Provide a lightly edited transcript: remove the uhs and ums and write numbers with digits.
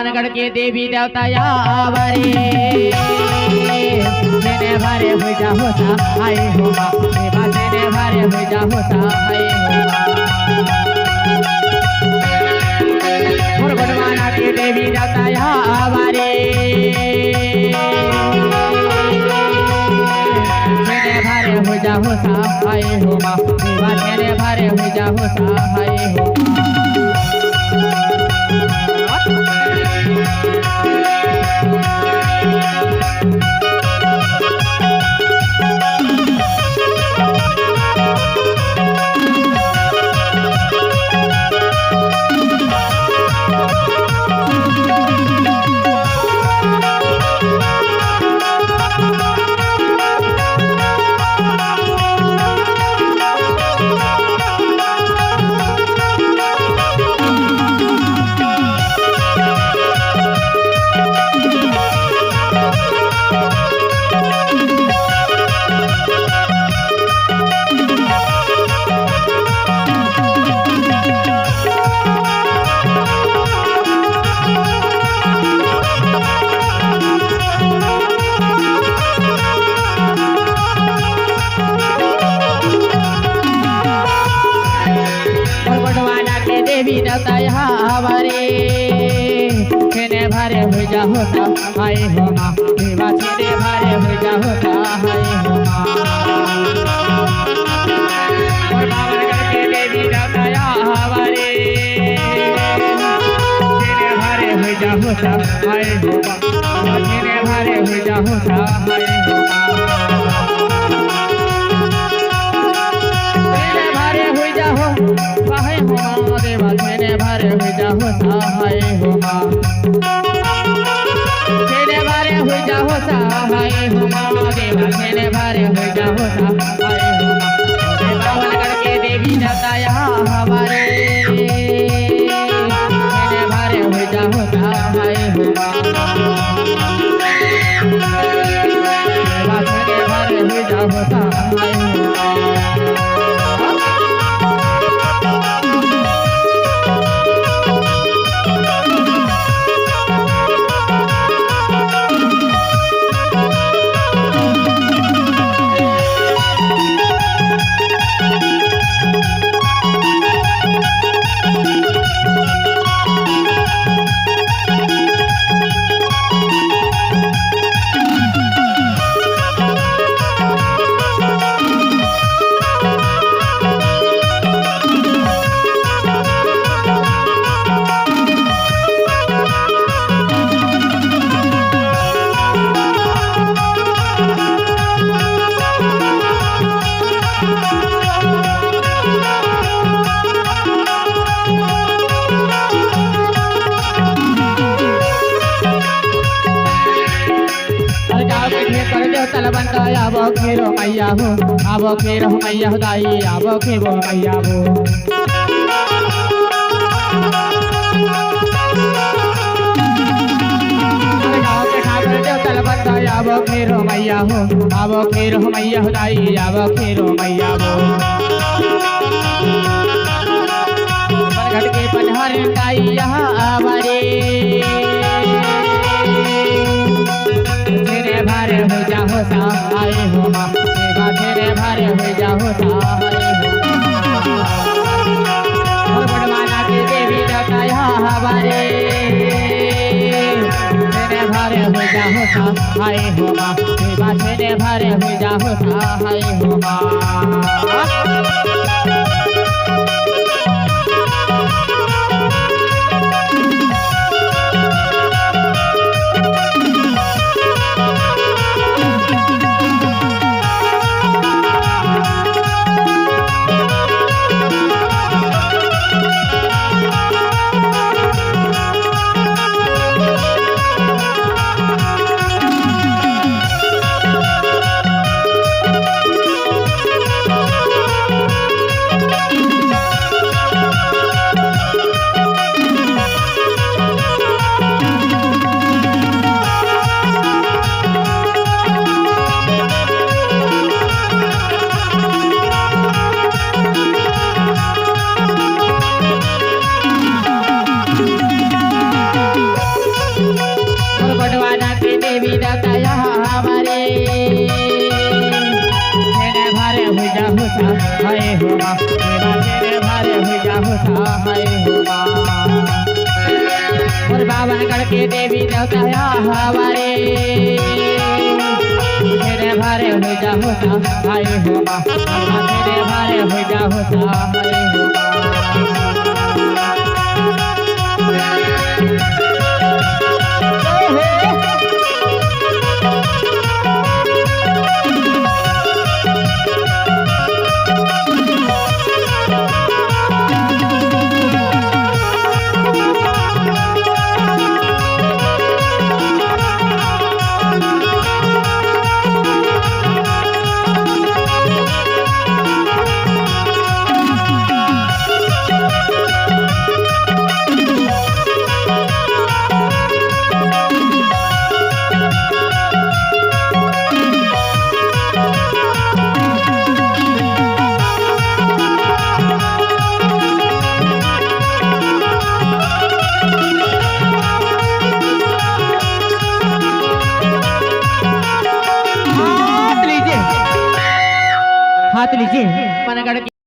गढ़ के देवी देवता यावरे तेने भरे हो जा होता हाय हो माँ देवा तेने भरे हो जा होता हाय हो गुणवाना के देवी देवता यावरे तेने भरे हो जा होता हाय हो माँ देवा तेने भरे हो जा होता हाय हो देवी देवता हमारे तेने भरे हो जा होता हाय हो माँ देवा तेने भरे हो जा होता हाय हो माँ और बाबरगढ़ के देवी देवता हमारे तेने भरे हो जा होता हाय हो माँ तेने भरे हो जा होता हाय हो माँ तेने भरे हो जा हो हाय हो माँ देवा तेने भरे हो जा होता हाय हो माँ तेने भरे हो जा होता हाय हो माँ देवा तेने भरे हो जा होता हाय हो माँ बावलगढ़ के देवी देवता हमारे तेने भरे हो जा होता हाय हो माँ देवा तेने भरे हो जा होता हाय हो माँ तलबंदा आवो खेरो मैया हो आवो खेरो मैया दाई आवो खेरो मैया हो तलबंदा आवो खेरो मैया हो आवो खेरो मैया दाई आवो खेरो मैया हो बरगढ़ के पनहर दाई आवरे भरे हो जा होता हाय हो माँ देवा तेने भरे हो जा होता हाय हो और बड़वाना के देवी देवता हमारे तेने भरे हो जा होता हाय हो माँ देवा तेने भरे हो जा होता हाय हो माँ माँ देवा तेरे भारे हो जा होता है हो माँ और बावन करके देवी देवता हमारे तेरे भारे हो जा होता है हो माँ तेरे भारे हो जा होता है हो हाथ लीजिए